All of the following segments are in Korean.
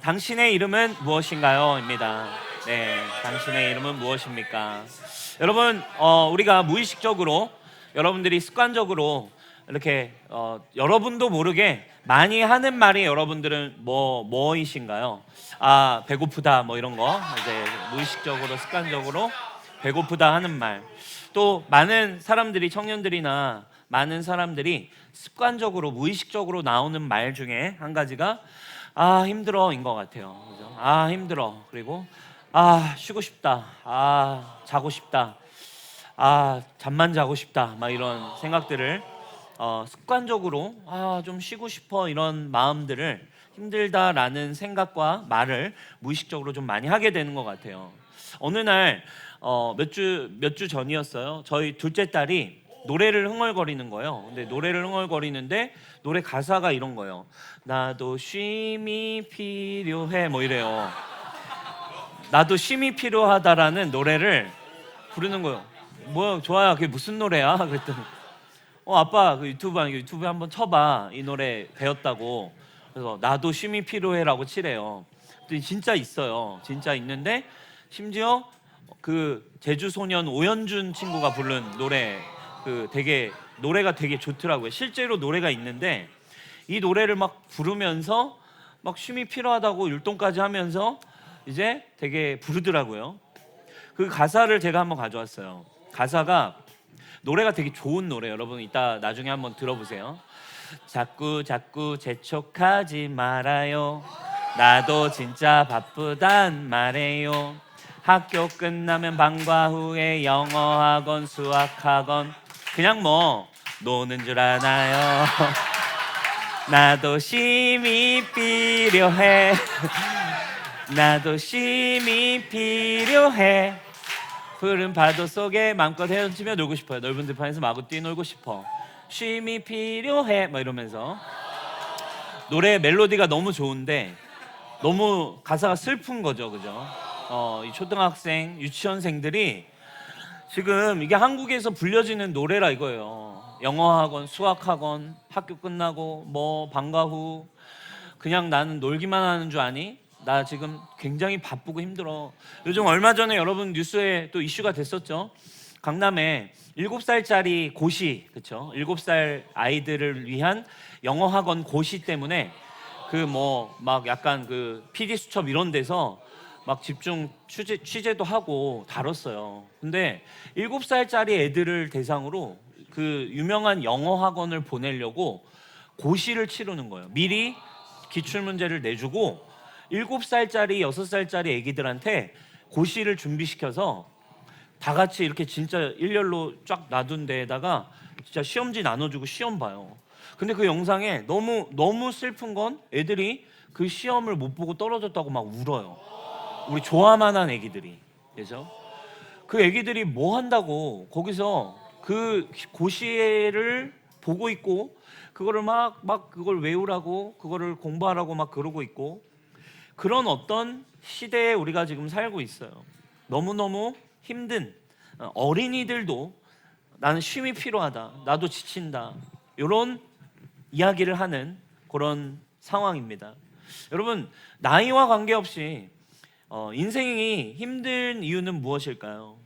당신의 이름은 무엇인가요? 입니다. 네, 당신의 이름은 무엇입니까? 여러분, 우리가 무의식적으로 여러분들이 습관적으로 이렇게 여러분도 모르게 많이 하는 말이 여러분들은 뭐이신가요? 아, 배고프다 뭐 이런 거 이제 무의식적으로 습관적으로 배고프다 하는 말. 또 많은 사람들이 청년들이나 많은 사람들이 습관적으로 무의식적으로 나오는 말 중에 한 가지가 아 힘들어인 것 같아요. 그죠? 아 힘들어. 그리고 아 쉬고 싶다. 아 자고 싶다. 아 잠만 자고 싶다. 막 이런 생각들을 습관적으로 좀 쉬고 싶어 이런 마음들을 힘들다라는 생각과 말을 무의식적으로 좀 많이 하게 되는 것 같아요. 어느 날 몇 주 전이었어요. 저희 둘째 딸이 노래를 흥얼거리는 거예요. 근데 노래를 흥얼거리는데 노래 가사가 이런 거예요. 나도 쉼이 필요해 뭐 이래요. 나도 쉼이 필요하다라는 노래를 부르는 거예요. 뭐야 좋아요. 그게 무슨 노래야? 그랬더니 아빠 그 유튜브에 한번 쳐봐. 이 노래 배웠다고. 그래서 나도 쉼이 필요해라고 치래요. 그랬더니 진짜 있어요. 진짜 있는데 심지어 그 제주 소년 오연준 친구가 부른 노래 노래가 되게 좋더라고요. 실제로 노래가 있는데 이 노래를 막 부르면서 막 쉼이 필요하다고 율동까지 하면서 이제 되게 부르더라고요. 그 가사를 제가 한번 가져왔어요. 가사가 노래가 되게 좋은 노래. 여러분 이따 나중에 한번 들어보세요. 자꾸 재촉하지 말아요. 나도 진짜 바쁘단 말해요. 학교 끝나면 방과 후에 영어학원 수학학원 그냥 뭐 노는 줄 아나요. 나도 쉼이 필요해. 나도 쉼이 필요해. 푸른 파도 속에 마음껏 헤엄치며 놀고 싶어요. 넓은 들판에서 마구 뛰놀고 싶어. 쉼이 필요해 막 이러면서 노래 멜로디가 너무 좋은데 너무 가사가 슬픈 거죠. 그죠? 이 초등학생, 유치원생들이 지금 이게 한국에서 불려지는 노래라 이거예요. 영어학원, 수학학원, 학교 끝나고 뭐 방과 후 그냥 나는 놀기만 하는 줄 아니? 나 지금 굉장히 바쁘고 힘들어. 요즘 얼마 전에 여러분 뉴스에 또 이슈가 됐었죠. 강남에 7살짜리 고시, 그렇죠? 7살 아이들을 위한 영어 학원 고시 때문에 그 뭐 막 약간 그 PD 수첩 이런 데서 막 집중 취재도 하고 다뤘어요. 근데 7살짜리 애들을 대상으로 그 유명한 영어 학원을 보내려고 고시를 치르는 거예요. 미리 기출 문제를 내주고 7살짜리, 6살짜리 애기들한테 고시를 준비시켜서 다 같이 이렇게 진짜 일렬로 쫙 놔둔 데에다가 진짜 시험지 나눠주고 시험 봐요. 근데 그 영상에 너무 슬픈 건 애들이 그 시험을 못 보고 떨어졌다고 막 울어요. 우리 좋아만한 애기들이. 그죠? 그 애기들이 뭐 한다고 거기서 그 고시를 보고 있고 그거를 막 그걸 외우라고 그거를 공부하라고 막 그러고 있고 그런 어떤 시대에 우리가 지금 살고 있어요. 너무너무 힘든 어린이들도 나는 쉼이 필요하다. 나도 지친다. 이런 이야기를 하는 그런 상황입니다. 여러분 나이와 관계없이 인생이 힘든 이유는 무엇일까요?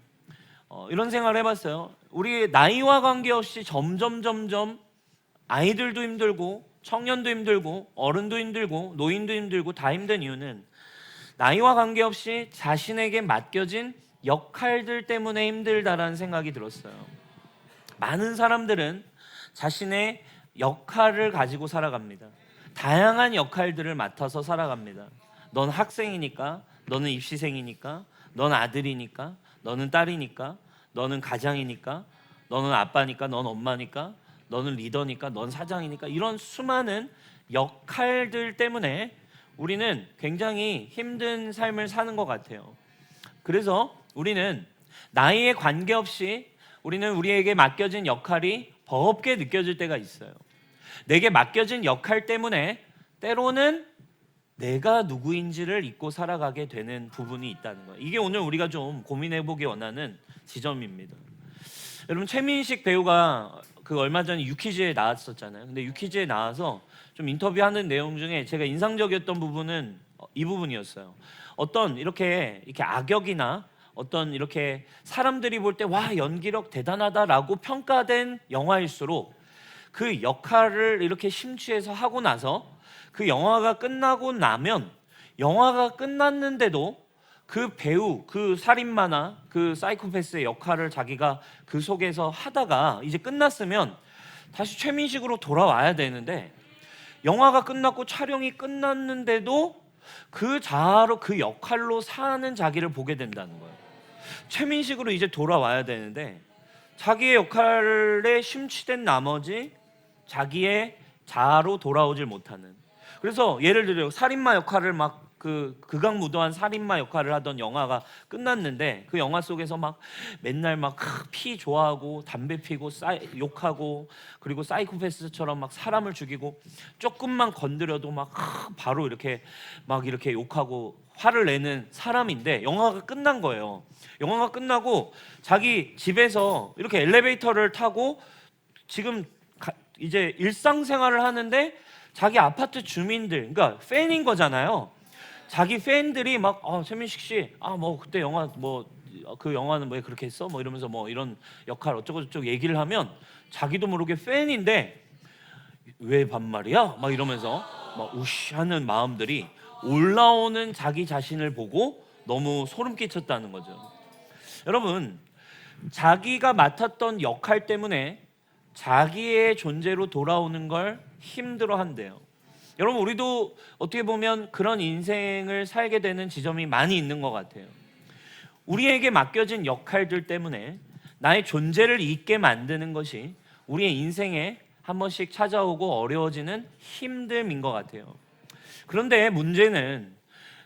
이런 생각을 해봤어요. 우리 나이와 관계없이 점점 아이들도 힘들고 청년도 힘들고 어른도 힘들고 노인도 힘들고 다 힘든 이유는 나이와 관계없이 자신에게 맡겨진 역할들 때문에 힘들다라는 생각이 들었어요. 많은 사람들은 자신의 역할을 가지고 살아갑니다. 다양한 역할들을 맡아서 살아갑니다. 넌 학생이니까, 너는 입시생이니까, 넌 아들이니까, 너는 딸이니까, 너는 가장이니까, 너는 아빠니까, 넌 엄마니까, 너는 리더니까, 넌 사장이니까 이런 수많은 역할들 때문에 우리는 굉장히 힘든 삶을 사는 것 같아요. 그래서 우리는 나이에 관계없이 우리는 우리에게 맡겨진 역할이 버겁게 느껴질 때가 있어요. 내게 맡겨진 역할 때문에 때로는 내가 누구인지를 잊고 살아가게 되는 부분이 있다는 거예요. 이게 오늘 우리가 좀 고민해보기 원하는 지점입니다. 여러분 최민식 배우가 그 얼마 전에 유퀴즈에 나왔었잖아요. 근데 유퀴즈에 나와서 좀 인터뷰하는 내용 중에 제가 인상적이었던 부분은 이 부분이었어요. 어떤 이렇게 악역이나 어떤 이렇게 사람들이 볼 때 와 연기력 대단하다라고 평가된 영화일수록 그 역할을 이렇게 심취해서 하고 나서 그 영화가 끝나고 나면 영화가 끝났는데도 그 배우, 그 살인마나 그 사이코패스의 역할을 자기가 그 속에서 하다가 이제 끝났으면 다시 최민식으로 돌아와야 되는데 영화가 끝났고 촬영이 끝났는데도 그 자아로 그 역할로 사는 자기를 보게 된다는 거예요. 최민식으로 이제 돌아와야 되는데 자기의 역할에 심취된 나머지 자기의 자아로 돌아오질 못하는. 그래서 예를 들어 살인마 역할을 막 극악무도한 살인마 역할을 하던 영화가 끝났는데 그 영화 속에서 막 맨날 막 피 좋아하고 담배 피고 욕하고 그리고 사이코패스처럼 막 사람을 죽이고 조금만 건드려도 막 바로 이렇게 욕하고 화를 내는 사람인데 영화가 끝난 거예요. 영화가 끝나고 자기 집에서 이렇게 엘리베이터를 타고 지금 이제 일상생활을 하는데 자기 아파트 주민들, 그러니까 팬인 거잖아요. 자기 팬들이 막 최민식 씨, 뭐 그때 영화 뭐 그 영화는 왜 그렇게 했어? 뭐 이러면서 뭐 이런 역할 어쩌고 저쩌고 얘기를 하면 자기도 모르게 팬인데 왜 반말이야? 막 이러면서 막 우시하는 마음들이 올라오는 자기 자신을 보고 너무 소름 끼쳤다는 거죠. 여러분, 자기가 맡았던 역할 때문에 자기의 존재로 돌아오는 걸 힘들어한대요. 여러분, 우리도 어떻게 보면 그런 인생을 살게 되는 지점이 많이 있는 것 같아요. 우리에게 맡겨진 역할들 때문에 나의 존재를 잊게 만드는 것이 우리의 인생에 한 번씩 찾아오고 어려워지는 힘듦인 것 같아요. 그런데 문제는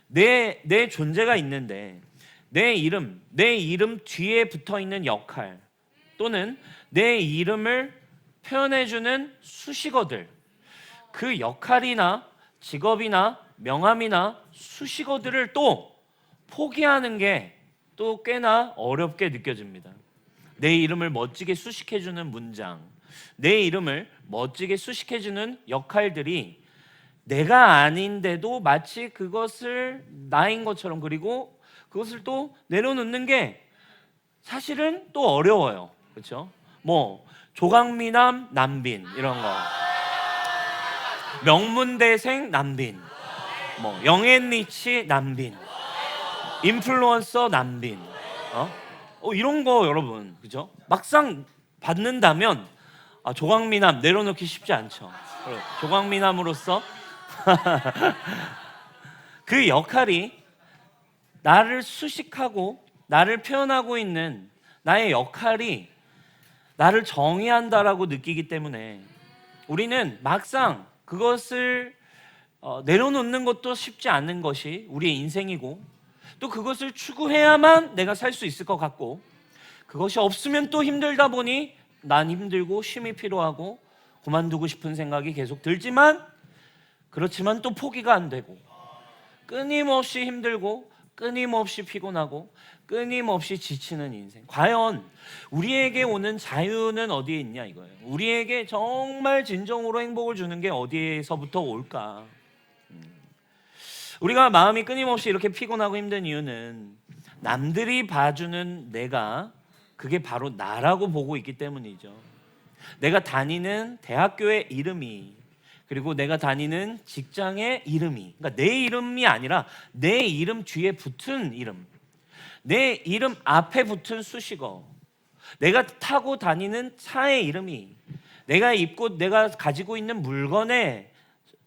내 존재가 있는데 내 이름 뒤에 붙어있는 역할 또는 내 이름을 표현해주는 수식어들, 그 역할이나 직업이나 명함이나 수식어들을 또 포기하는 게 또 꽤나 어렵게 느껴집니다. 내 이름을 멋지게 수식해주는 문장, 내 이름을 멋지게 수식해주는 역할들이 내가 아닌데도 마치 그것을 나인 것처럼, 그리고 그것을 또 내려놓는 게 사실은 또 어려워요. 그렇죠? 뭐 조강미남 남빈 이런 거, 명문대생 남빈, 뭐 영앤리치 남빈, 인플루언서 남빈, 이런 거 여러분, 그죠? 막상 받는다면 조강미남 내려놓기 쉽지 않죠. 조강미남으로서 그 역할이 나를 수식하고 나를 표현하고 있는 나의 역할이 나를 정의한다라고 느끼기 때문에 우리는 막상 그것을 내려놓는 것도 쉽지 않은 것이 우리의 인생이고, 또 그것을 추구해야만 내가 살 수 있을 것 같고, 그것이 없으면 또 힘들다 보니 난 힘들고 쉼이 필요하고 그만두고 싶은 생각이 계속 들지만, 그렇지만 또 포기가 안 되고 끊임없이 힘들고 끊임없이 피곤하고 끊임없이 지치는 인생. 과연 우리에게 오는 자유는 어디에 있냐 이거예요. 우리에게 정말 진정으로 행복을 주는 게 어디에서부터 올까? 우리가 마음이 끊임없이 이렇게 피곤하고 힘든 이유는 남들이 봐주는 내가 그게 바로 나라고 보고 있기 때문이죠. 내가 다니는 대학교의 이름이, 그리고 내가 다니는 직장의 이름이, 그러니까 내 이름이 아니라 내 이름 뒤에 붙은 이름, 내 이름 앞에 붙은 수식어, 내가 타고 다니는 차의 이름이, 내가 가지고 있는 물건의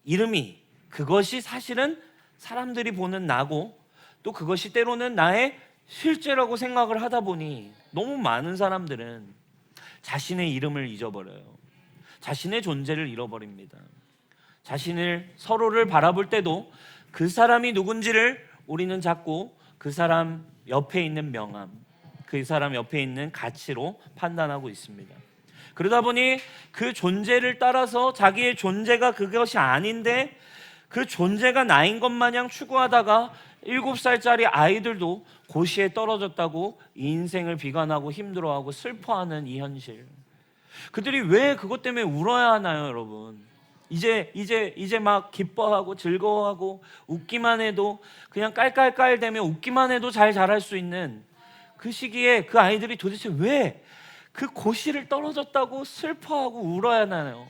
이름이, 그것이 사실은 사람들이 보는 나고, 또 그것이 때로는 나의 실제라고 생각을 하다 보니 너무 많은 사람들은 자신의 이름을 잊어버려요. 자신의 존재를 잃어버립니다. 서로를 바라볼 때도 그 사람이 누군지를 우리는 자꾸 그 사람 옆에 있는 명함, 그 사람 옆에 있는 가치로 판단하고 있습니다. 그러다 보니 그 존재를 따라서 자기의 존재가 그것이 아닌데 그 존재가 나인 것 마냥 추구하다가 7살짜리 아이들도 고시에 떨어졌다고 인생을 비관하고 힘들어하고 슬퍼하는 이 현실. 그들이 왜 그것 때문에 울어야 하나요, 여러분? 이제 막 기뻐하고 즐거워하고 웃기만 해도 그냥 깔깔깔대며 웃기만 해도 잘 자랄 수 있는 그 시기에 그 아이들이 도대체 왜 그 고시를 떨어졌다고 슬퍼하고 울어야 하나요?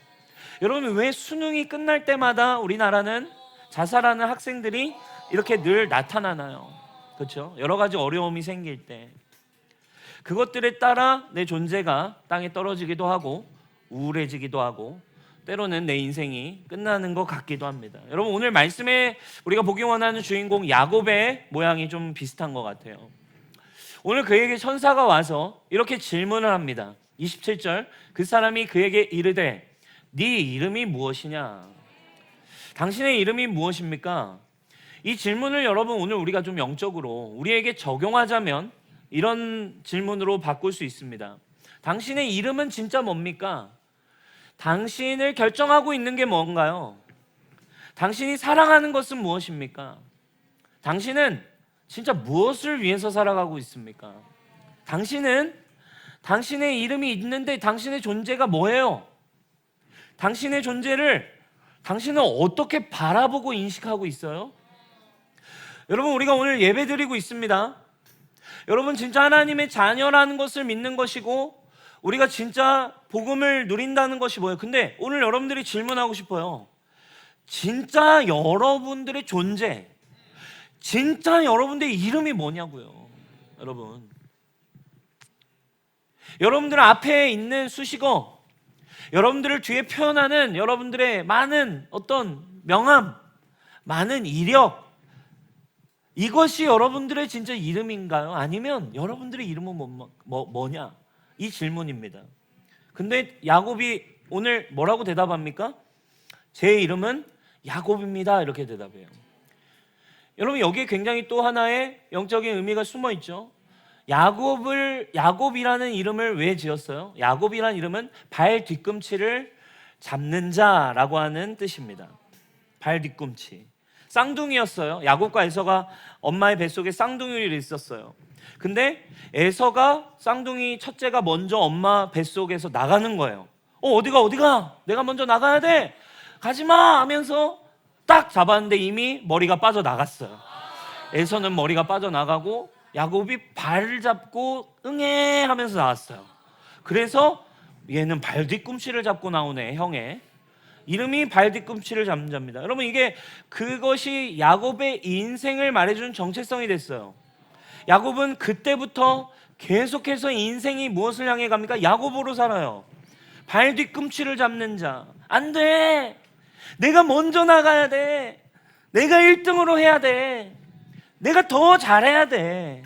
여러분, 왜 수능이 끝날 때마다 우리나라는 자살하는 학생들이 이렇게 늘 나타나나요? 그렇죠? 여러 가지 어려움이 생길 때 그것들에 따라 내 존재가 땅에 떨어지기도 하고 우울해지기도 하고 때로는 내 인생이 끝나는 것 같기도 합니다. 여러분, 오늘 말씀에 우리가 보기 원하는 주인공 야곱의 모양이 좀 비슷한 것 같아요. 오늘 그에게 천사가 와서 이렇게 질문을 합니다. 27절, 그 사람이 그에게 이르되 네 이름이 무엇이냐? 당신의 이름이 무엇입니까? 이 질문을 여러분 오늘 우리가 좀 영적으로 우리에게 적용하자면 이런 질문으로 바꿀 수 있습니다. 당신의 이름은 진짜 뭡니까? 당신을 결정하고 있는 게 뭔가요? 당신이 사랑하는 것은 무엇입니까? 당신은 진짜 무엇을 위해서 살아가고 있습니까? 당신은 당신의 이름이 있는데 당신의 존재가 뭐예요? 당신의 존재를 당신은 어떻게 바라보고 인식하고 있어요? 여러분, 우리가 오늘 예배 드리고 있습니다. 여러분, 진짜 하나님의 자녀라는 것을 믿는 것이고 우리가 진짜 복음을 누린다는 것이 뭐예요? 근데 오늘 여러분들이 질문하고 싶어요. 진짜 여러분들의 존재, 진짜 여러분들의 이름이 뭐냐고요. 여러분들 앞에 있는 수식어, 여러분들을 뒤에 표현하는 여러분들의 많은 어떤 명함, 많은 이력, 이것이 여러분들의 진짜 이름인가요? 아니면 여러분들의 이름은 뭐냐? 이 질문입니다. 근데 야곱이 오늘 뭐라고 대답합니까? 제 이름은 야곱입니다. 이렇게 대답해요. 여러분, 여기에 굉장히 또 하나의 영적인 의미가 숨어 있죠. 야곱이라는 이름을 왜 지었어요? 야곱이라는 이름은 발 뒤꿈치를 잡는 자라고 하는 뜻입니다. 발 뒤꿈치. 쌍둥이였어요. 야곱과 에서가 엄마의 뱃속에 쌍둥이를 있었어요. 근데 에서가 쌍둥이 첫째가 먼저 엄마 뱃속에서 나가는 거예요. 어디가? 내가 먼저 나가야 돼. 가지마 하면서 딱 잡았는데 이미 머리가 빠져나갔어요. 에서는 머리가 빠져나가고 야곱이 발을 잡고 응애 하면서 나왔어요. 그래서 얘는 발 뒤꿈치를 잡고 나오네. 형의 이름이 발 뒤꿈치를 잡는 자입니다. 여러분, 그것이 야곱의 인생을 말해주는 정체성이 됐어요. 야곱은 그때부터 계속해서 인생이 무엇을 향해 갑니까? 야곱으로 살아요. 발 뒤꿈치를 잡는 자. 안 돼. 내가 먼저 나가야 돼. 내가 1등으로 해야 돼. 내가 더 잘해야 돼.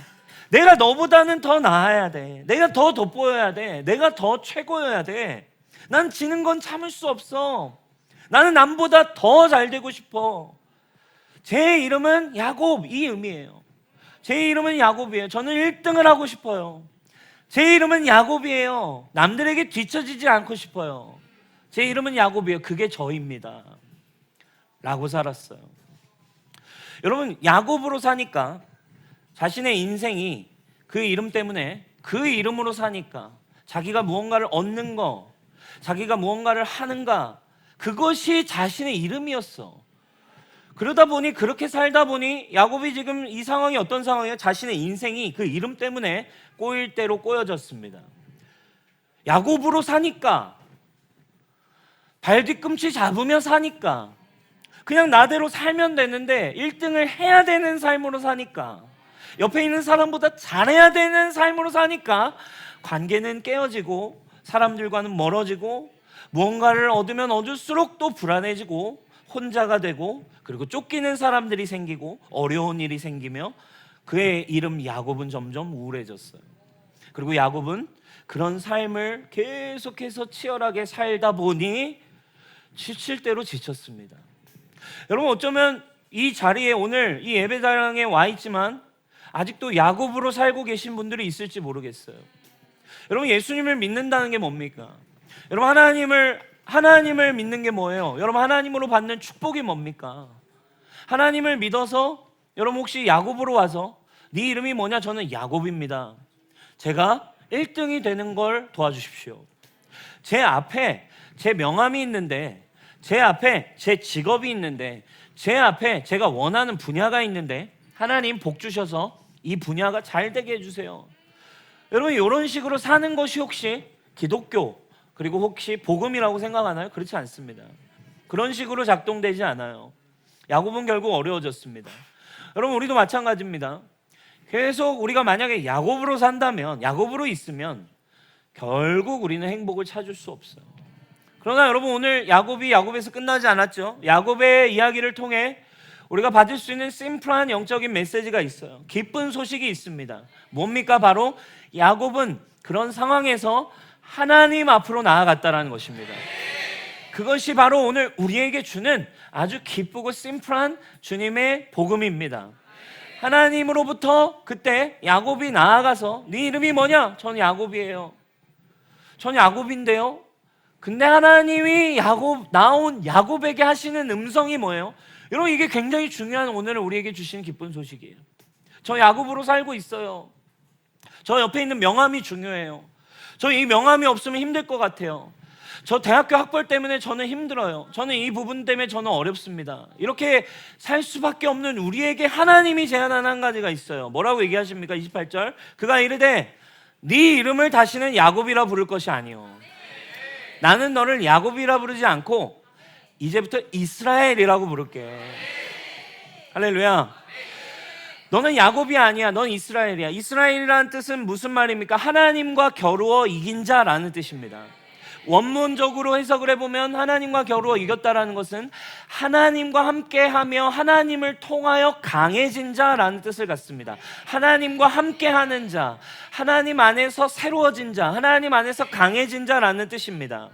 내가 너보다는 더 나아야 돼. 내가 더 돋보여야 돼. 내가 더 최고여야 돼. 난 지는 건 참을 수 없어. 나는 남보다 더 잘 되고 싶어. 제 이름은 야곱, 이 의미예요. 제 이름은 야곱이에요. 저는 1등을 하고 싶어요. 제 이름은 야곱이에요. 남들에게 뒤처지지 않고 싶어요. 제 이름은 야곱이에요. 그게 저입니다. 라고 살았어요. 여러분, 야곱으로 사니까 자신의 인생이 그 이름 때문에 그 이름으로 사니까 자기가 무언가를 얻는 거, 자기가 무언가를 하는가, 그것이 자신의 이름이었어. 그러다 보니, 그렇게 살다 보니 야곱이 지금 이 상황이 어떤 상황이에요? 자신의 인생이 그 이름 때문에 꼬일 대로 꼬여졌습니다. 야곱으로 사니까, 발 뒤꿈치 잡으며 사니까, 그냥 나대로 살면 되는데 1등을 해야 되는 삶으로 사니까, 옆에 있는 사람보다 잘해야 되는 삶으로 사니까 관계는 깨어지고 사람들과는 멀어지고 무언가를 얻으면 얻을수록 또 불안해지고 혼자가 되고, 그리고 쫓기는 사람들이 생기고 어려운 일이 생기며 그의 이름 야곱은 점점 우울해졌어요. 그리고 야곱은 그런 삶을 계속해서 치열하게 살다 보니 지칠 대로 지쳤습니다. 여러분, 어쩌면 이 자리에 오늘 이 예배당에 와 있지만 아직도 야곱으로 살고 계신 분들이 있을지 모르겠어요. 여러분, 예수님을 믿는다는 게 뭡니까? 여러분, 하나님을 믿는 게 뭐예요? 여러분, 하나님으로 받는 축복이 뭡니까? 하나님을 믿어서 여러분 혹시 야곱으로 와서 네 이름이 뭐냐? 저는 야곱입니다. 제가 1등이 되는 걸 도와주십시오. 제 앞에 제 명함이 있는데 제 앞에 제 직업이 있는데, 제 앞에 제가 원하는 분야가 있는데 하나님 복 주셔서 이 분야가 잘 되게 해주세요. 여러분, 이런 식으로 사는 것이 혹시 기독교 그리고 혹시 복음이라고 생각하나요? 그렇지 않습니다. 그런 식으로 작동되지 않아요. 야곱은 결국 어려워졌습니다. 여러분, 우리도 마찬가지입니다. 계속 우리가 만약에 야곱으로 산다면, 야곱으로 있으면 결국 우리는 행복을 찾을 수 없어요. 그러나 여러분, 오늘 야곱이 야곱에서 끝나지 않았죠. 야곱의 이야기를 통해 우리가 받을 수 있는 심플한 영적인 메시지가 있어요. 기쁜 소식이 있습니다. 뭡니까? 바로 야곱은 그런 상황에서 하나님 앞으로 나아갔다는 것입니다. 그것이 바로 오늘 우리에게 주는 아주 기쁘고 심플한 주님의 복음입니다. 하나님으로부터 그때 야곱이 나아가서 네 이름이 뭐냐? 전 야곱이에요. 전 야곱인데요. 근데 하나님이 나온 야곱에게 하시는 음성이 뭐예요? 여러분, 이게 굉장히 중요한 오늘 우리에게 주시는 기쁜 소식이에요. 저 야곱으로 살고 있어요. 저 옆에 있는 명함이 중요해요. 저 이 명함이 없으면 힘들 것 같아요. 저 대학교 학벌 때문에 저는 힘들어요. 저는 이 부분 때문에 저는 어렵습니다. 이렇게 살 수밖에 없는 우리에게 하나님이 제안하는 한 가지가 있어요. 뭐라고 얘기하십니까? 28절. 그가 이르되 네 이름을 다시는 야곱이라 부를 것이 아니요, 나는 너를 야곱이라 부르지 않고 이제부터 이스라엘이라고 부를게. 할렐루야. 너는 야곱이 아니야. 넌 이스라엘이야. 이스라엘이라는 뜻은 무슨 말입니까? 하나님과 겨루어 이긴 자라는 뜻입니다. 원문적으로 해석을 해보면 하나님과 겨루어 이겼다라는 것은 하나님과 함께하며 하나님을 통하여 강해진 자라는 뜻을 갖습니다. 하나님과 함께하는 자, 하나님 안에서 새로워진 자, 하나님 안에서 강해진 자라는 뜻입니다.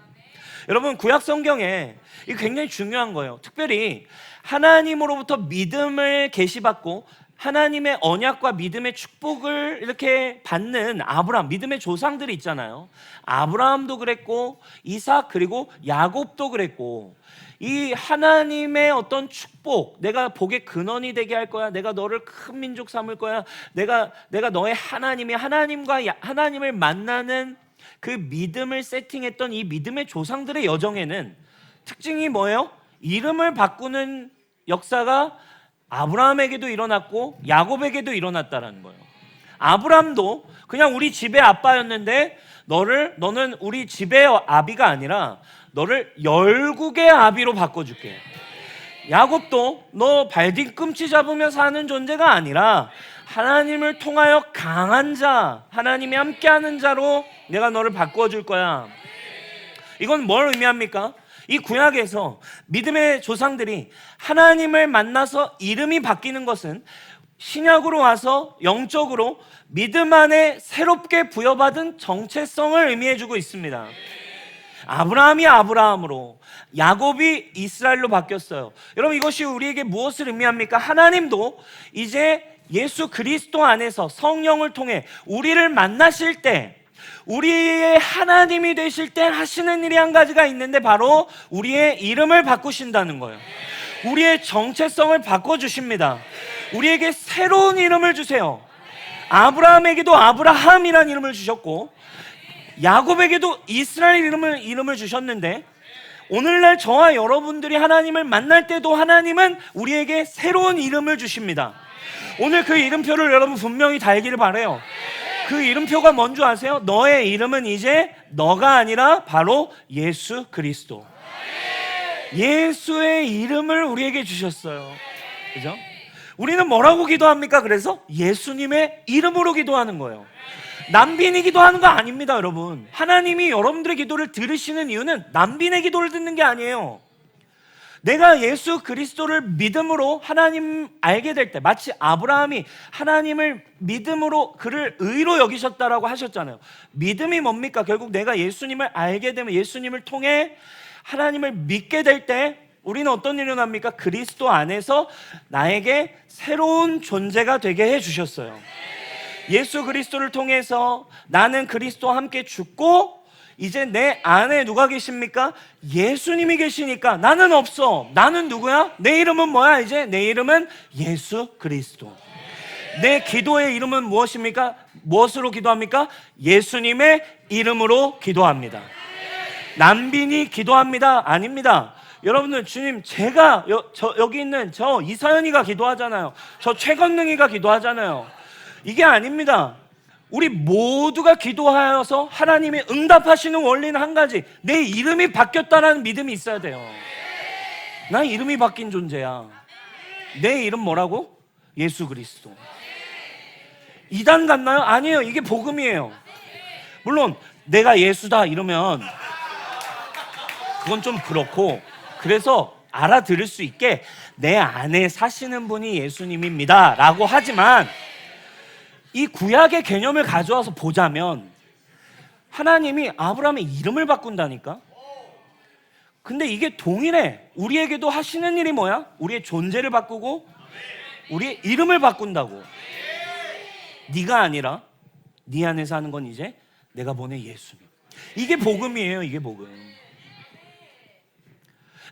여러분, 구약 성경에 이게 굉장히 중요한 거예요. 특별히 하나님으로부터 믿음을 계시받고 하나님의 언약과 믿음의 축복을 이렇게 받는 아브라함, 믿음의 조상들이 있잖아요. 아브라함도 그랬고 이삭 그리고 야곱도 그랬고, 이 하나님의 어떤 축복, 내가 복의 근원이 되게 할 거야, 내가 너를 큰 민족 삼을 거야, 내가 너의 하나님이 하나님을 만나는 그 믿음을 세팅했던 이 믿음의 조상들의 여정에는 특징이 뭐예요? 이름을 바꾸는 역사가 아브라함에게도 일어났고 야곱에게도 일어났다라는 거예요. 아브라함도 그냥 우리 집의 아빠였는데 너는 우리 집의 아비가 아니라 너를 열국의 아비로 바꿔줄게. 야곱도 너 발뒤꿈치 잡으며 사는 존재가 아니라 하나님을 통하여 강한 자, 하나님이 함께하는 자로 내가 너를 바꿔줄 거야. 이건 뭘 의미합니까? 이 구약에서 믿음의 조상들이 하나님을 만나서 이름이 바뀌는 것은 신약으로 와서 영적으로 믿음 안에 새롭게 부여받은 정체성을 의미해주고 있습니다. 아브라함이 아브라함으로, 야곱이 이스라엘로 바뀌었어요. 여러분, 이것이 우리에게 무엇을 의미합니까? 하나님도 이제 예수 그리스도 안에서 성령을 통해 우리를 만나실 때, 우리의 하나님이 되실 때 하시는 일이 한 가지가 있는데 바로 우리의 이름을 바꾸신다는 거예요. 우리의 정체성을 바꿔주십니다. 우리에게 새로운 이름을 주세요. 아브라함에게도 아브라함이라는 이름을 주셨고 야곱에게도 이스라엘 이름을 주셨는데, 오늘날 저와 여러분들이 하나님을 만날 때도 하나님은 우리에게 새로운 이름을 주십니다. 오늘 그 이름표를 여러분 분명히 달기를 바라요. 그 이름표가 뭔지 아세요? 너의 이름은 이제 너가 아니라 바로 예수 그리스도. 예수의 이름을 우리에게 주셨어요. 그죠? 우리는 뭐라고 기도합니까? 그래서 예수님의 이름으로 기도하는 거예요. 남빈이 기도하는 거 아닙니다, 여러분. 하나님이 여러분들의 기도를 들으시는 이유는 남빈의 기도를 듣는 게 아니에요. 내가 예수 그리스도를 믿음으로 하나님 알게 될 때, 마치 아브라함이 하나님을 믿음으로 그를 의로 여기셨다라고 하셨잖아요. 믿음이 뭡니까? 결국 내가 예수님을 알게 되면, 예수님을 통해 하나님을 믿게 될 때 우리는 어떤 일이 일어납니까? 그리스도 안에서 나에게 새로운 존재가 되게 해주셨어요. 예수 그리스도를 통해서 나는 그리스도와 함께 죽고 이제 내 안에 누가 계십니까? 예수님이 계시니까 나는 없어. 나는 누구야? 내 이름은 뭐야? 이제 내 이름은 예수 그리스도. 내 기도의 이름은 무엇입니까? 무엇으로 기도합니까? 예수님의 이름으로 기도합니다. 남빈이 기도합니다? 아닙니다. 여러분들 주님 제가 여기 있는 저 이서연이가 기도하잖아요. 저 최건능이가 기도하잖아요. 이게 아닙니다. 우리 모두가 기도하여서 하나님이 응답하시는 원리는 한 가지, 내 이름이 바뀌었다는 믿음이 있어야 돼요. 나 이름이 바뀐 존재야. 내 이름 뭐라고? 예수 그리스도. 이단 같나요? 아니에요. 이게 복음이에요. 물론 내가 예수다 이러면 그건 좀 그렇고, 그래서 알아들을 수 있게 내 안에 사시는 분이 예수님입니다 라고 하지만, 이 구약의 개념을 가져와서 보자면 하나님이 아브라함의 이름을 바꾼다니까. 근데 이게 동일해. 우리에게도 하시는 일이 뭐야? 우리의 존재를 바꾸고 우리의 이름을 바꾼다고. 네가 아니라 네 안에서 하는 건 이제 내가 보낸 예수님. 이게 복음이에요. 이게 복음.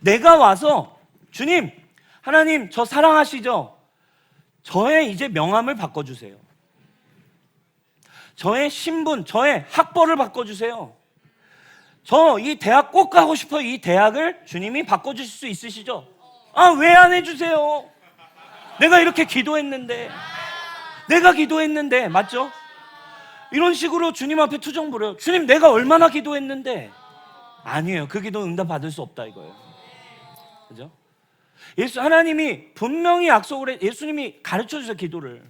내가 와서 주님, 하나님 저 사랑하시죠? 저의 이제 명함을 바꿔주세요. 저의 신분, 저의 학벌을 바꿔주세요. 저 이 대학 꼭 가고 싶어요. 이 대학을 주님이 바꿔주실 수 있으시죠? 아, 왜 안 해주세요? 내가 이렇게 기도했는데, 내가 기도했는데, 맞죠? 이런 식으로 주님 앞에 투정 부려요. 주님, 내가 얼마나 기도했는데. 아니에요. 그 기도 응답 받을 수 없다 이거예요. 그죠? 하나님이 분명히 약속을 해. 예수님이 가르쳐 주세요. 기도를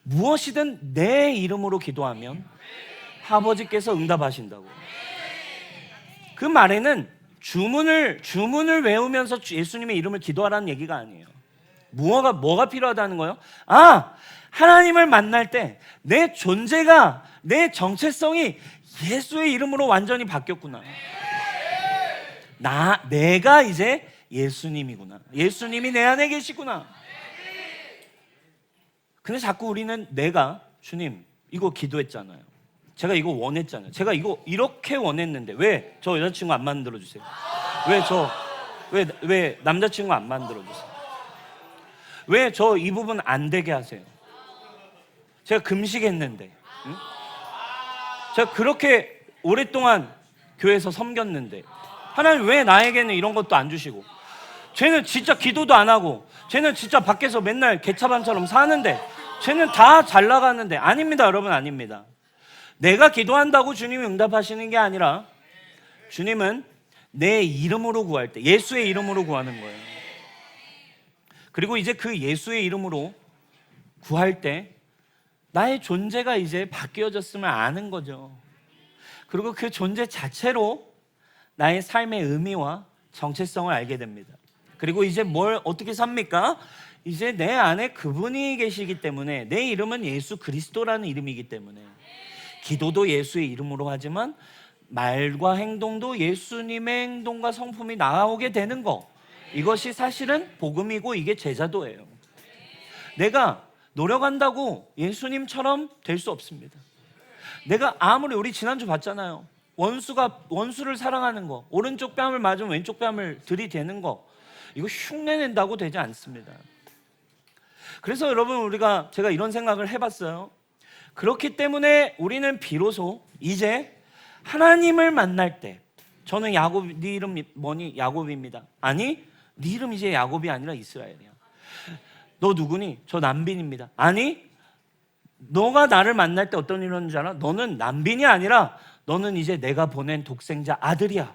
무엇이든 내 이름으로 기도하면 아버지께서 응답하신다고. 그 말에는 주문을 외우면서 예수님의 이름을 기도하라는 얘기가 아니에요. 뭐가 필요하다는 거예요? 아, 하나님을 만날 때 내 존재가, 내 정체성이 예수의 이름으로 완전히 바뀌었구나. 내가 이제 예수님이구나. 예수님이 내 안에 계시구나. 근데 자꾸 우리는 내가, 주님 이거 기도했잖아요. 제가 이거 원했잖아요. 제가 이거 이렇게 원했는데 왜 저 여자친구 안 만들어 주세요? 왜 남자친구 안 만들어 주세요? 왜 저 이 부분 안 되게 하세요? 제가 금식했는데, 응? 제가 그렇게 오랫동안 교회에서 섬겼는데 하나님 왜 나에게는 이런 것도 안 주시고, 쟤는 진짜 기도도 안 하고, 쟤는 진짜 밖에서 맨날 개차반처럼 사는데, 쟤는 다 잘 나가는데. 아닙니다, 여러분, 아닙니다. 내가 기도한다고 주님이 응답하시는 게 아니라, 주님은 내 이름으로 구할 때, 예수의 이름으로 구하는 거예요. 그리고 이제 그 예수의 이름으로 구할 때 나의 존재가 이제 바뀌어졌음을 아는 거죠. 그리고 그 존재 자체로 나의 삶의 의미와 정체성을 알게 됩니다. 그리고 이제 뭘 어떻게 삽니까? 이제 내 안에 그분이 계시기 때문에, 내 이름은 예수 그리스도라는 이름이기 때문에 기도도 예수의 이름으로 하지만 말과 행동도 예수님의 행동과 성품이 나오게 되는 거, 이것이 사실은 복음이고 이게 제자도예요. 내가 노력한다고 예수님처럼 될 수 없습니다. 내가 아무리, 우리 지난주 봤잖아요. 원수를 사랑하는 거, 오른쪽 뺨을 맞으면 왼쪽 뺨을 들이대는 거, 이거 흉내낸다고 되지 않습니다. 그래서 여러분, 제가 이런 생각을 해봤어요. 그렇기 때문에 우리는 비로소 이제 하나님을 만날 때, 저는 야곱, 네 이름 뭐니? 야곱입니다. 아니, 네 이름 이제 야곱이 아니라 이스라엘이야. 너 누구니? 저 남빈입니다. 아니, 너가 나를 만날 때 어떤 일인 줄 알아? 너는 남빈이 아니라 너는 이제 내가 보낸 독생자 아들이야.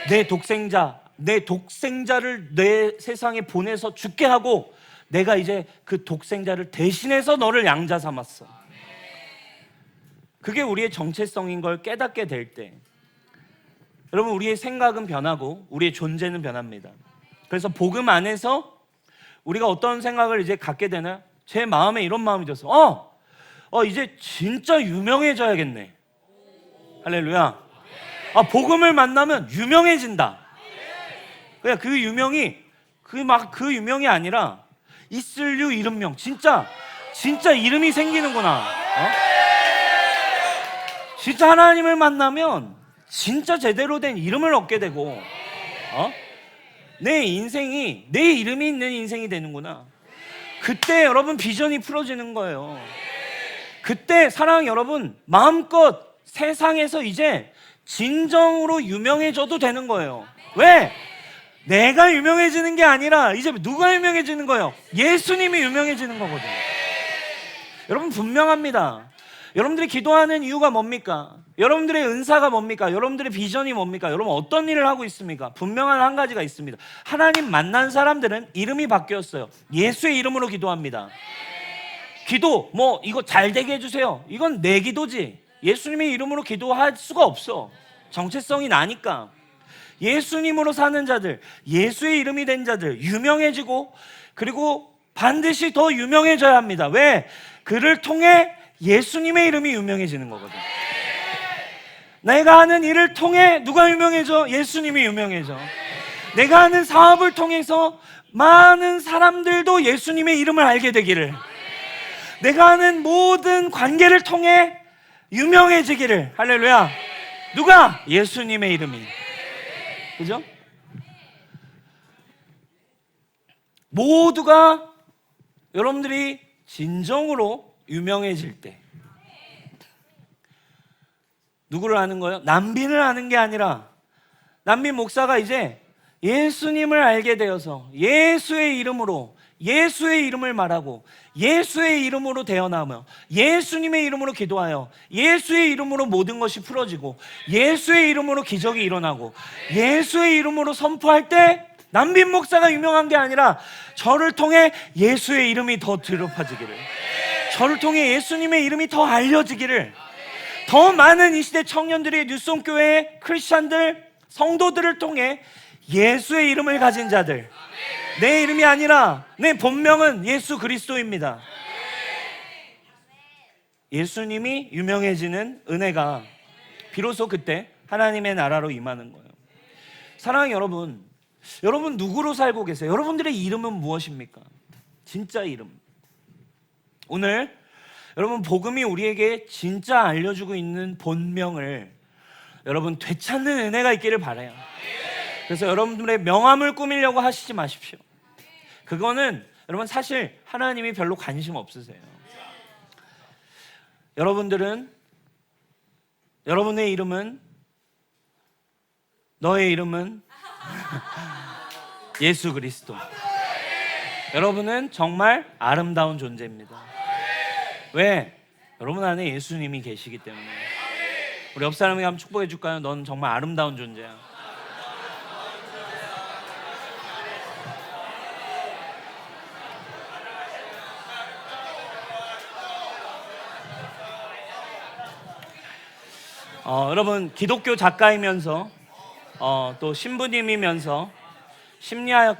내 독생자를 내 세상에 보내서 죽게 하고, 내가 이제 그 독생자를 대신해서 너를 양자 삼았어. 그게 우리의 정체성인 걸 깨닫게 될 때, 여러분, 우리의 생각은 변하고 우리의 존재는 변합니다. 그래서 복음 안에서 우리가 어떤 생각을 이제 갖게 되나? 제 마음에 이런 마음이 들었어. 이제 진짜 유명해져야겠네. 할렐루야. 복음을 만나면 유명해진다. 그냥 그 유명이 그 유명이 아니라 있을류 이름명, 진짜 이름이 생기는구나. 진짜 하나님을 만나면 진짜 제대로 된 이름을 얻게 되고, 내 인생이, 내 이름이 있는 인생이 되는구나. 그때 여러분 비전이 풀어지는 거예요. 그때 사랑 여러분, 마음껏 세상에서 이제 진정으로 유명해져도 되는 거예요. 왜? 내가 유명해지는 게 아니라 이제 누가 유명해지는 거예요? 예수님이 유명해지는 거거든요. 여러분 분명합니다. 여러분들이 기도하는 이유가 뭡니까? 여러분들의 은사가 뭡니까? 여러분들의 비전이 뭡니까? 여러분 어떤 일을 하고 있습니까? 분명한 한 가지가 있습니다. 하나님 만난 사람들은 이름이 바뀌었어요. 예수의 이름으로 기도합니다. 기도 뭐 이거 잘 되게 해주세요. 이건 내 기도지. 예수님의 이름으로 기도할 수가 없어. 정체성이 나니까. 예수님으로 사는 자들, 예수의 이름이 된 자들 유명해지고, 그리고 반드시 더 유명해져야 합니다. 왜? 그를 통해 예수님의 이름이 유명해지는 거거든요. 내가 하는 일을 통해 누가 유명해져? 예수님이 유명해져. 내가 하는 사업을 통해서 많은 사람들도 예수님의 이름을 알게 되기를, 내가 하는 모든 관계를 통해 유명해지기를. 할렐루야. 누가? 예수님의 이름이. 그죠? 모두가 여러분들이 진정으로 유명해질 때 누구를 아는 거예요? 남빈을 아는 게 아니라, 남빈 목사가 이제 예수님을 알게 되어서 예수의 이름으로, 예수의 이름을 말하고 예수의 이름으로 대언하며 예수님의 이름으로 기도하여 예수의 이름으로 모든 것이 풀어지고 예수의 이름으로 기적이 일어나고 예수의 이름으로 선포할 때, 남빈 목사가 유명한 게 아니라 저를 통해 예수의 이름이 더 드높아지기를, 저를 통해 예수님의 이름이 더 알려지기를, 더 많은 이 시대 청년들이 뉴송교회 크리스찬들, 성도들을 통해 예수의 이름을 가진 자들, 내 이름이 아니라 내 본명은 예수 그리스도입니다. 예수님이 유명해지는 은혜가 비로소 그때 하나님의 나라로 임하는 거예요. 사랑하는 여러분, 여러분 누구로 살고 계세요? 여러분들의 이름은 무엇입니까? 진짜 이름. 오늘 여러분 복음이 우리에게 진짜 알려주고 있는 본명을 여러분 되찾는 은혜가 있기를 바라요. 그래서 여러분들의 명함을 꾸미려고 하시지 마십시오. 그거는 여러분 사실 하나님이 별로 관심 없으세요. 여러분들은, 여러분의 이름은, 너의 이름은 예수 그리스도. 여러분은 정말 아름다운 존재입니다. 왜? 여러분 안에 예수님이 계시기 때문에. 우리 옆 사람에게 한번 축복해 줄까요? 넌 정말 아름다운 존재야. 여러분 기독교 작가이면서 또 신부님이면서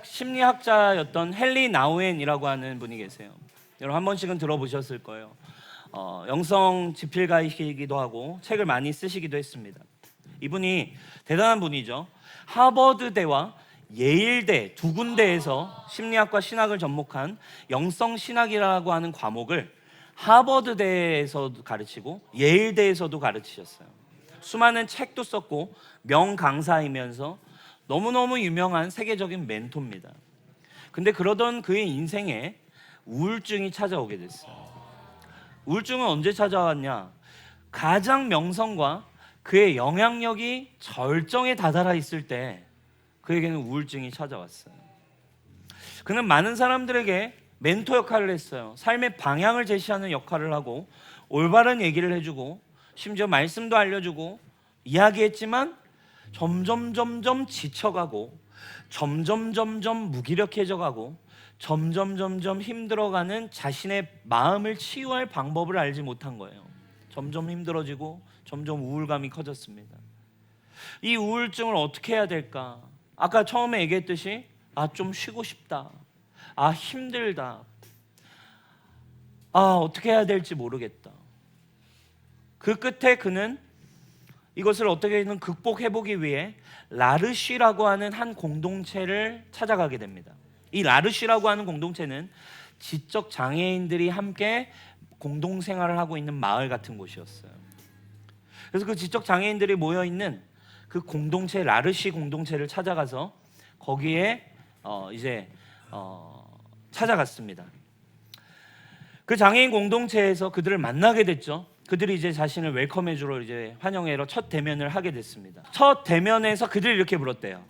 심리학자였던 헨리 나우엔이라고 하는 분이 계세요. 여러분 한 번씩은 들어보셨을 거예요. 영성 집필가이기도 하고 책을 많이 쓰시기도 했습니다. 이분이 대단한 분이죠. 하버드대와 예일대 두 군데에서 심리학과 신학을 접목한 영성신학이라고 하는 과목을 하버드대에서도 가르치고 예일대에서도 가르치셨어요. 수많은 책도 썼고 명강사이면서 너무너무 유명한 세계적인 멘토입니다. 근데 그러던 그의 인생에 우울증이 찾아오게 됐어요. 우울증은 언제 찾아왔냐? 가장 명성과 그의 영향력이 절정에 다다라 있을 때 그에게는 우울증이 찾아왔어요. 그는 많은 사람들에게 멘토 역할을 했어요. 삶의 방향을 제시하는 역할을 하고 올바른 얘기를 해주고 심지어 말씀도 알려주고 이야기했지만 점점 지쳐가고 점점 무기력해져가고 점점 힘들어가는 자신의 마음을 치유할 방법을 알지 못한 거예요. 점점 힘들어지고 점점 우울감이 커졌습니다. 이 우울증을 어떻게 해야 될까? 아까 처음에 얘기했듯이 좀 쉬고 싶다, 힘들다, 어떻게 해야 될지 모르겠다. 그 끝에 그는 이것을 어떻게든 극복해보기 위해 라르쉬라고 하는 한 공동체를 찾아가게 됩니다. 이 라르쉬라고 하는 공동체는 지적 장애인들이 함께 공동생활을 하고 있는 마을 같은 곳이었어요. 그래서 그 지적 장애인들이 모여있는 그 공동체, 라르쉬 공동체를 찾아가서 거기에 찾아갔습니다. 그 장애인 공동체에서 그들을 만나게 됐죠. 그들이 이제 자신을 웰컴해주러 이제 환영회로 첫 대면을 하게 됐습니다. 첫 대면에서 그들이 이렇게 물었대요.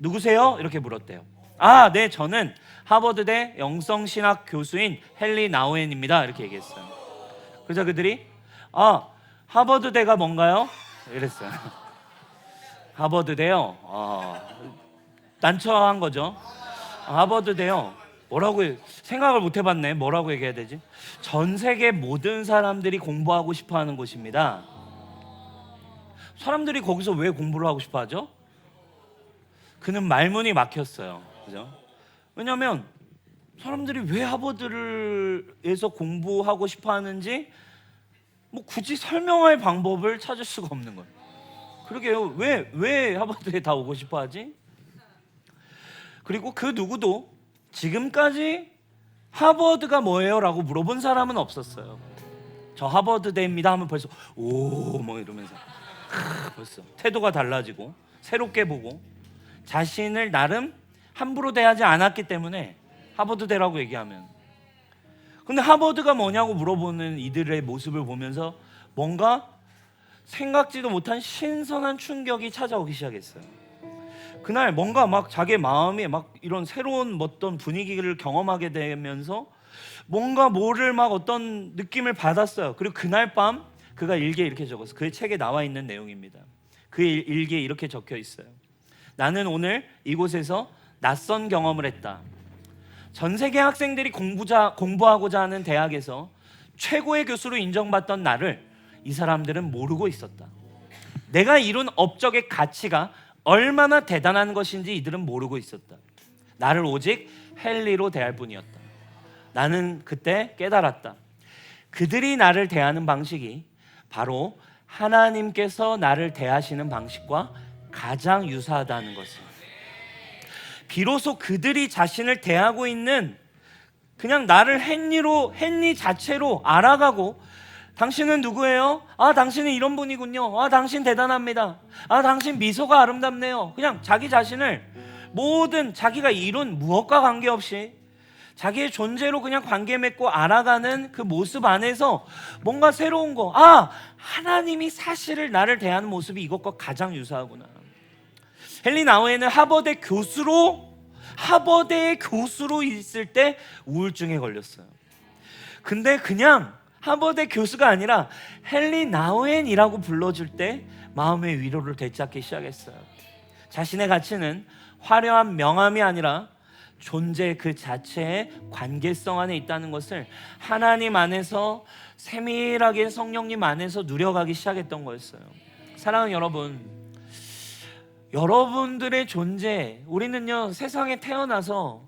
누구세요? 이렇게 물었대요. 아, 네, 저는 하버드대 영성신학 교수인 헨리 나우엔입니다. 이렇게 얘기했어요. 그래서 그들이 아, 하버드대가 뭔가요? 이랬어요. 하버드대요. 난처한 거죠. 하버드대요. 뭐라고 생각을 못 해봤네. 뭐라고 얘기해야 되지? 전 세계 모든 사람들이 공부하고 싶어하는 곳입니다. 사람들이 거기서 왜 공부를 하고 싶어하죠? 그는 말문이 막혔어요. 그죠? 왜냐하면 사람들이 왜 하버드에서 공부하고 싶어하는지 뭐 굳이 설명할 방법을 찾을 수가 없는 거예요. 그러게요. 왜 하버드에 다 오고 싶어하지? 그리고 그 누구도 지금까지 하버드가 뭐예요? 라고 물어본 사람은 없었어요. 저 하버드대입니다 하면 벌써 오 뭐 이러면서 벌써 태도가 달라지고 새롭게 보고 자신을 나름 함부로 대하지 않았기 때문에 하버드대라고 얘기하면, 근데 하버드가 뭐냐고 물어보는 이들의 모습을 보면서 뭔가 생각지도 못한 신선한 충격이 찾아오기 시작했어요. 그날 뭔가 막 자기 마음이 막 이런 새로운 어떤 분위기를 경험하게 되면서 뭔가 뭐를 막 어떤 느낌을 받았어요. 그리고 그날 밤 그가 일기에 이렇게 적었어요. 그의 책에 나와 있는 내용입니다. 그의 일기에 이렇게 적혀 있어요. 나는 오늘 이곳에서 낯선 경험을 했다. 전 세계 학생들이 공부하고자 하는 대학에서 최고의 교수로 인정받던 나를 이 사람들은 모르고 있었다. 내가 이룬 업적의 가치가 얼마나 대단한 것인지 이들은 모르고 있었다. 나를 오직 헨리로 대할 뿐이었다. 나는 그때 깨달았다. 그들이 나를 대하는 방식이 바로 하나님께서 나를 대하시는 방식과 가장 유사하다는 것을. 비로소 그들이 자신을 대하고 있는 그냥 나를 헨리 자체로 알아가고, 당신은 누구예요? 아, 당신은 이런 분이군요. 아, 당신 대단합니다. 아, 당신 미소가 아름답네요. 그냥 자기 자신을 모든 자기가 이룬 무엇과 관계없이 자기의 존재로 그냥 관계 맺고 알아가는 그 모습 안에서 뭔가 새로운 거, 아, 하나님이 사실을 나를 대하는 모습이 이것과 가장 유사하구나. 헨리 나우엔은 하버드의 교수로 있을 때 우울증에 걸렸어요. 근데 그냥 하버드 교수가 아니라 헨리 나우엔이라고 불러줄 때 마음의 위로를 되찾기 시작했어요. 자신의 가치는 화려한 명함이 아니라 존재 그 자체의 관계성 안에 있다는 것을 하나님 안에서 세밀하게 성령님 안에서 누려가기 시작했던 거였어요. 사랑하는 여러분, 여러분들의 존재, 우리는요 세상에 태어나서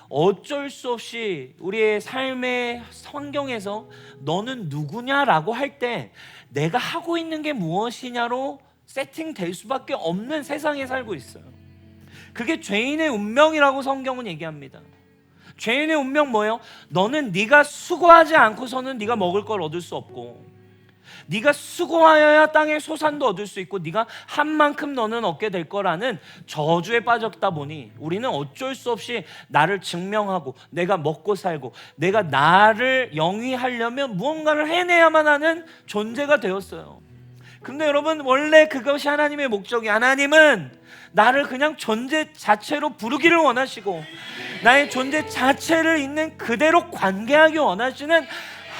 어쩔 수 없이 우리의 삶의 환경에서 너는 누구냐라고 할 때 내가 하고 있는 게 무엇이냐로 세팅될 수밖에 없는 세상에 살고 있어요. 그게 죄인의 운명이라고 성경은 얘기합니다. 죄인의 운명 뭐예요? 너는 네가 수고하지 않고서는 네가 먹을 걸 얻을 수 없고, 네가 수고하여야 땅의 소산도 얻을 수 있고, 네가 한 만큼 너는 얻게 될 거라는 저주에 빠졌다 보니 우리는 어쩔 수 없이 나를 증명하고 내가 먹고 살고 내가 나를 영위하려면 무언가를 해내야만 하는 존재가 되었어요. 근데 여러분, 원래 그것이 하나님의 목적이, 하나님은 나를 그냥 존재 자체로 부르기를 원하시고 나의 존재 자체를 있는 그대로 관계하기 원하시는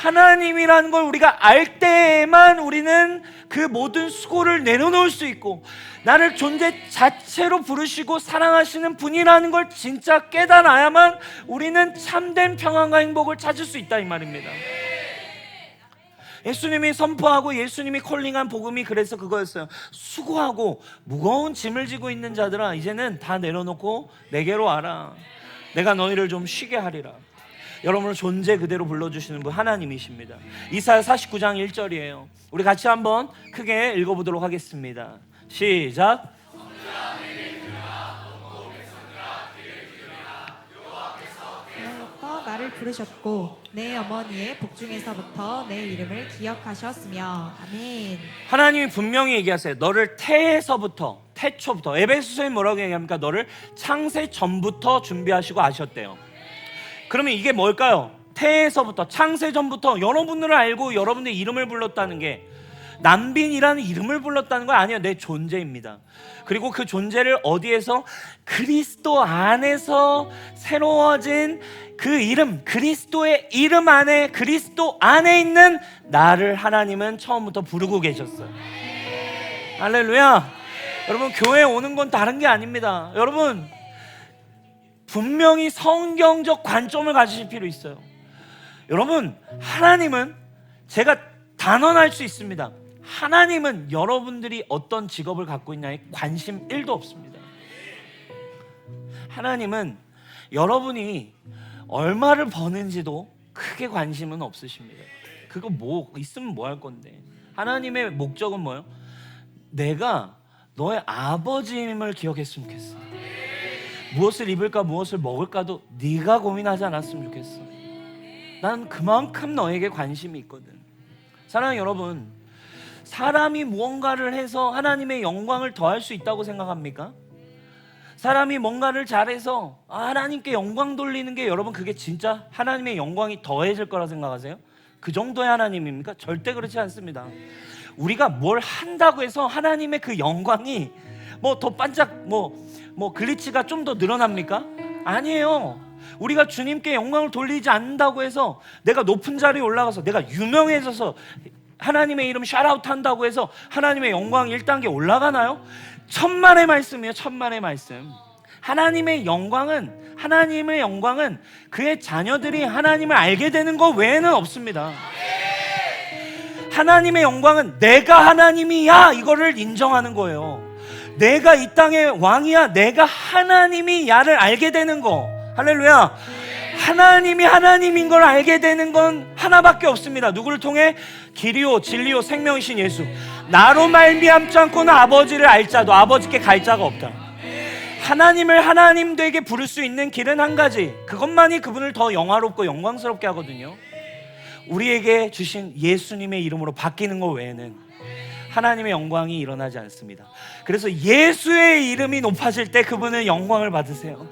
하나님이라는 걸 우리가 알 때에만 우리는 그 모든 수고를 내려놓을 수 있고, 나를 존재 자체로 부르시고 사랑하시는 분이라는 걸 진짜 깨달아야만 우리는 참된 평안과 행복을 찾을 수 있다, 이 말입니다. 예수님이 선포하고 예수님이 콜링한 복음이 그래서 그거였어요. 수고하고 무거운 짐을 지고 있는 자들아, 이제는 다 내려놓고 내게로 와라. 내가 너희를 좀 쉬게 하리라. 여러분을 존재 그대로 불러주시는 분 하나님이십니다. 이사야 49장 1절이에요. 우리 같이 한번 크게 읽어보도록 하겠습니다. 시작. 하나님께서 나를 부르셨고 내 어머니의 복중에서부터 내 이름을 기억하셨으며. 아멘. 하나님이 분명히 얘기하세요. 너를 태에서부터, 태초부터, 에베소서에 뭐라고 얘기합니까? 너를 창세 전부터 준비하시고 아셨대요. 그러면 이게 뭘까요? 태에서부터, 창세 전부터 여러분들을 알고 여러분의 이름을 불렀다는 게, 남빈이라는 이름을 불렀다는 건 아니에요. 내 존재입니다. 그리고 그 존재를 어디에서? 그리스도 안에서 새로워진 그 이름, 그리스도의 이름 안에, 그리스도 안에 있는 나를 하나님은 처음부터 부르고 계셨어요. 할렐루야. 여러분, 교회 오는 건 다른 게 아닙니다. 여러분, 분명히 성경적 관점을 가지실 필요 있어요. 여러분, 하나님은, 제가 단언할 수 있습니다. 하나님은 여러분들이 어떤 직업을 갖고 있냐에 관심 1도 없습니다. 하나님은 여러분이 얼마를 버는지도 크게 관심은 없으십니다. 그거 뭐 있으면 뭐 할 건데. 하나님의 목적은 뭐예요? 내가 너의 아버지임을 기억했으면 좋겠어. 무엇을 입을까 무엇을 먹을까도 네가 고민하지 않았으면 좋겠어. 난 그만큼 너에게 관심이 있거든. 사랑하는 여러분, 사람이 무언가를 해서 하나님의 영광을 더할 수 있다고 생각합니까? 사람이 뭔가를 잘해서 하나님께 영광 돌리는 게, 여러분, 그게 진짜 하나님의 영광이 더해질 거라 생각하세요? 그 정도의 하나님입니까? 절대 그렇지 않습니다. 우리가 뭘 한다고 해서 하나님의 그 영광이 뭐 더 반짝 뭐 글리치가 좀 더 늘어납니까? 아니에요. 우리가 주님께 영광을 돌리지 않는다고 해서 내가 높은 자리에 올라가서 내가 유명해져서 하나님의 이름 샤라웃 한다고 해서 하나님의 영광 1단계 올라가나요? 천만의 말씀이에요. 천만의 말씀. 하나님의 영광은 그의 자녀들이 하나님을 알게 되는 것 외에는 없습니다. 하나님의 영광은 내가 하나님이야, 이거를 인정하는 거예요. 내가 이 땅의 왕이야, 내가 하나님이 야를 알게 되는 거. 할렐루야. 하나님이 하나님인 걸 알게 되는 건 하나밖에 없습니다. 누구를 통해? 길이요 진리요 생명이신 예수. 나로 말미암지 않고는 아버지를 알 자도 아버지께 갈 자가 없다. 하나님을 하나님 되게 부를 수 있는 길은 한 가지, 그것만이 그분을 더 영화롭고 영광스럽게 하거든요. 우리에게 주신 예수님의 이름으로 바뀌는 것 외에는 하나님의 영광이 일어나지 않습니다. 그래서 예수의 이름이 높아질 때 그분은 영광을 받으세요.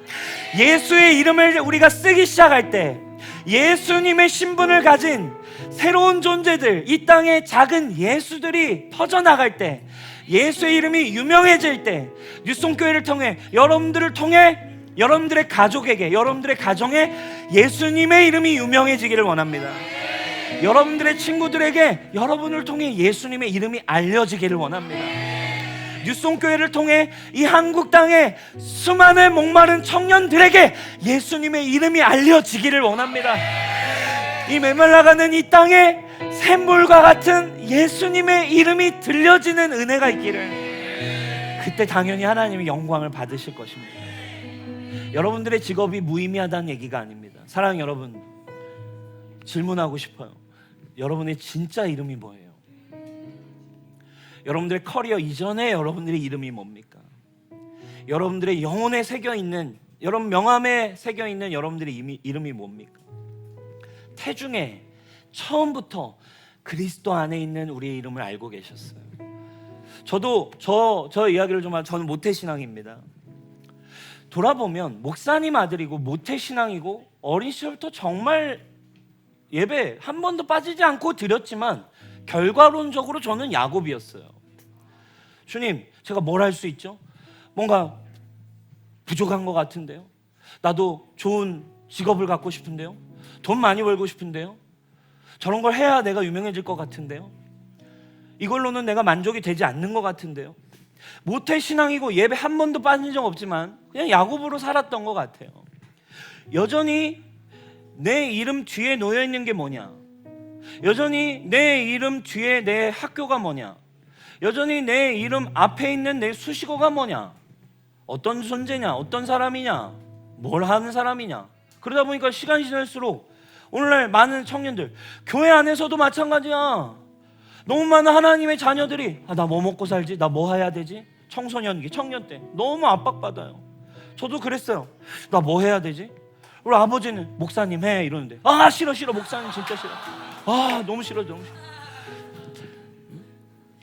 예수의 이름을 우리가 쓰기 시작할 때, 예수님의 신분을 가진 새로운 존재들, 이 땅의 작은 예수들이 퍼져나갈 때, 예수의 이름이 유명해질 때, 뉴송교회를 통해, 여러분들을 통해 여러분들의 가족에게, 여러분들의 가정에 예수님의 이름이 유명해지기를 원합니다. 여러분들의 친구들에게 여러분을 통해 예수님의 이름이 알려지기를 원합니다. 뉴송교회를 통해 이 한국 땅에 수많은 목마른 청년들에게 예수님의 이름이 알려지기를 원합니다. 이 메말라가는 이 땅에 샘물과 같은 예수님의 이름이 들려지는 은혜가 있기를, 그때 당연히 하나님의 영광을 받으실 것입니다. 여러분들의 직업이 무의미하다는 얘기가 아닙니다. 사랑하는 여러분, 질문하고 싶어요. 여러분의 진짜 이름이 뭐예요? 여러분들의 커리어 이전에 여러분들의 이름이 뭡니까? 여러분들의 영혼에 새겨있는, 여러분 명함에 새겨있는 여러분들의 이름이 뭡니까? 태중에 처음부터 그리스도 안에 있는 우리의 이름을 알고 계셨어요. 저도 저 이야기를 좀 하면, 저는 모태신앙입니다. 돌아보면 목사님 아들이고 모태신앙이고 어린 시절부터 정말 예배 한 번도 빠지지 않고 드렸지만 결과론적으로 저는 야곱이었어요. 주님, 제가 뭘 할 수 있죠? 뭔가 부족한 것 같은데요. 나도 좋은 직업을 갖고 싶은데요. 돈 많이 벌고 싶은데요. 저런 걸 해야 내가 유명해질 것 같은데요. 이걸로는 내가 만족이 되지 않는 것 같은데요. 모태신앙이고 예배 한 번도 빠진 적 없지만 그냥 야곱으로 살았던 것 같아요. 여전히 내 이름 뒤에 놓여있는 게 뭐냐? 여전히 내 이름 뒤에 내 학교가 뭐냐? 여전히 내 이름 앞에 있는 내 수식어가 뭐냐? 어떤 존재냐? 어떤 사람이냐? 뭘 하는 사람이냐? 그러다 보니까 시간이 지날수록 오늘날 많은 청년들, 교회 안에서도 마찬가지야. 너무 많은 하나님의 자녀들이 나 뭐 먹고 살지? 나 뭐 해야 되지? 청소년기, 청년 때 너무 압박받아요. 저도 그랬어요. 나 뭐 해야 되지? 우리 아버지는 목사님 해 이러는데 싫어 목사님 진짜 싫어. 너무 싫어.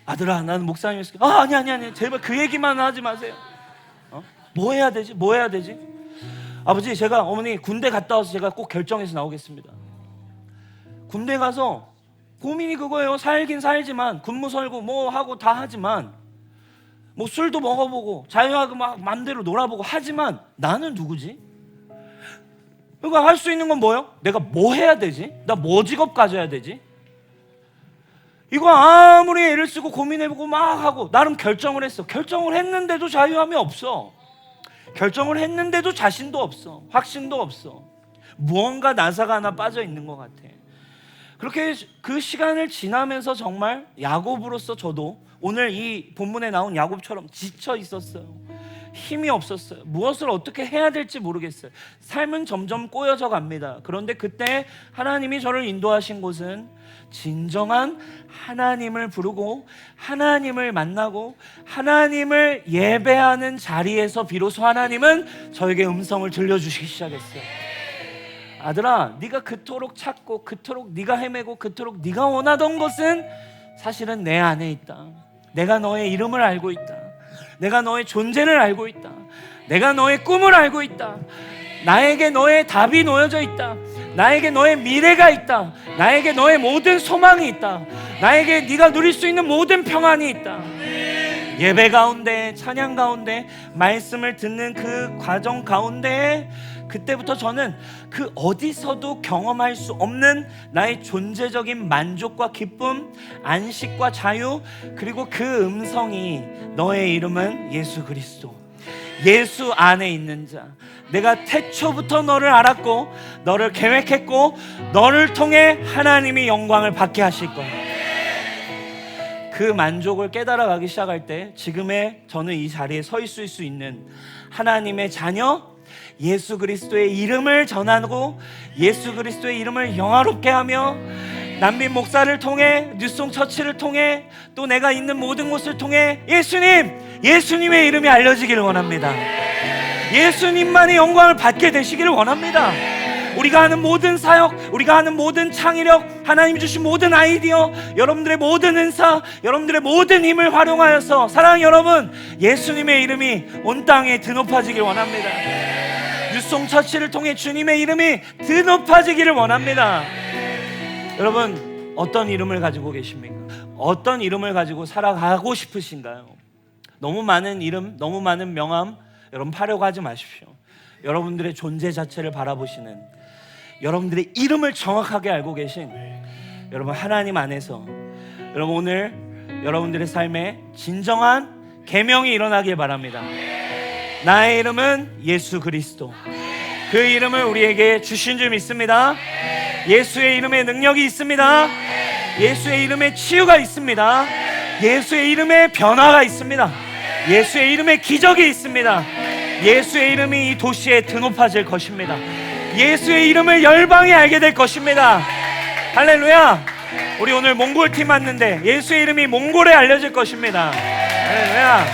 아들아, 나는 목사님 했을게. 아니 제발 그 얘기만 하지 마세요. 뭐 해야 되지? 아버지, 제가 어머니 군대 갔다 와서 제가 꼭 결정해서 나오겠습니다. 군대 가서 고민이 그거예요. 살긴 살지만 근무 설고 뭐 하고 다 하지만 뭐 술도 먹어보고 자유하고 막 맘대로 놀아보고 하지만 나는 누구지? 그러니까 할 수 있는 건 뭐예요? 내가 뭐 해야 되지? 나 뭐 직업 가져야 되지? 이거 아무리 애를 쓰고 고민해보고 막 하고 나름 결정을 했어. 결정을 했는데도 자유함이 없어. 결정을 했는데도 자신도 없어. 확신도 없어. 무언가 나사가 하나 빠져 있는 것 같아. 그렇게 그 시간을 지나면서 정말 야곱으로서 저도 오늘 이 본문에 나온 야곱처럼 지쳐 있었어요. 힘이 없었어요. 무엇을 어떻게 해야 될지 모르겠어요. 삶은 점점 꼬여져 갑니다. 그런데 그때 하나님이 저를 인도하신 곳은 진정한 하나님을 부르고 하나님을 만나고 하나님을 예배하는 자리에서 비로소 하나님은 저에게 음성을 들려주시기 시작했어요. 아들아, 네가 그토록 찾고 그토록 네가 헤매고 그토록 네가 원하던 것은 사실은 내 안에 있다. 내가 너의 이름을 알고 있다. 내가 너의 존재를 알고 있다. 내가 너의 꿈을 알고 있다. 나에게 너의 답이 놓여져 있다. 나에게 너의 미래가 있다. 나에게 너의 모든 소망이 있다. 나에게 네가 누릴 수 있는 모든 평안이 있다. 예배 가운데, 찬양 가운데, 말씀을 듣는 그 과정 가운데 그때부터 저는 그 어디서도 경험할 수 없는 나의 존재적인 만족과 기쁨, 안식과 자유, 그리고 그 음성이 너의 이름은 예수 그리스도, 예수 안에 있는 자. 내가 태초부터 너를 알았고 너를 계획했고 너를 통해 하나님이 영광을 받게 하실 거야. 그 만족을 깨달아가기 시작할 때 지금의 저는 이 자리에 서 있을 수 있는 하나님의 자녀, 예수 그리스도의 이름을 전하고 예수 그리스도의 이름을 영화롭게 하며 난빈 목사를 통해 뉴송 처치를 통해 또 내가 있는 모든 곳을 통해 예수님의 이름이 알려지기를 원합니다. 예수님만이 영광을 받게 되시기를 원합니다. 우리가 하는 모든 사역, 우리가 하는 모든 창의력, 하나님이 주신 모든 아이디어, 여러분들의 모든 은사, 여러분들의 모든 힘을 활용하여서 사랑하는 여러분, 예수님의 이름이 온 땅에 드높아지길 원합니다. 뉴송 처치를 통해 주님의 이름이 드높아지기를 원합니다. 여러분, 어떤 이름을 가지고 계십니까? 어떤 이름을 가지고 살아가고 싶으신가요? 너무 많은 이름, 너무 많은 명함 여러분 파려고 하지 마십시오. 여러분들의 존재 자체를 바라보시는, 여러분들의 이름을 정확하게 알고 계신 여러분 하나님 안에서 여러분 오늘 여러분들의 삶에 진정한 계명이 일어나길 바랍니다. 나의 이름은 예수 그리스도. 그 이름을 우리에게 주신 줄 믿습니다. 예수의 이름에 능력이 있습니다. 예수의 이름에 치유가 있습니다. 예수의 이름에 변화가 있습니다. 예수의 이름에 기적이 있습니다. 예수의 이름이 이 도시에 드높아질 것입니다. 예수의 이름을 열방이 알게 될 것입니다. 할렐루야. 우리 오늘 몽골 팀 왔는데 예수의 이름이 몽골에 알려질 것입니다. 할렐루야.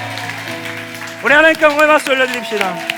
우리 하나님께 영광의 박수 올려드립시다.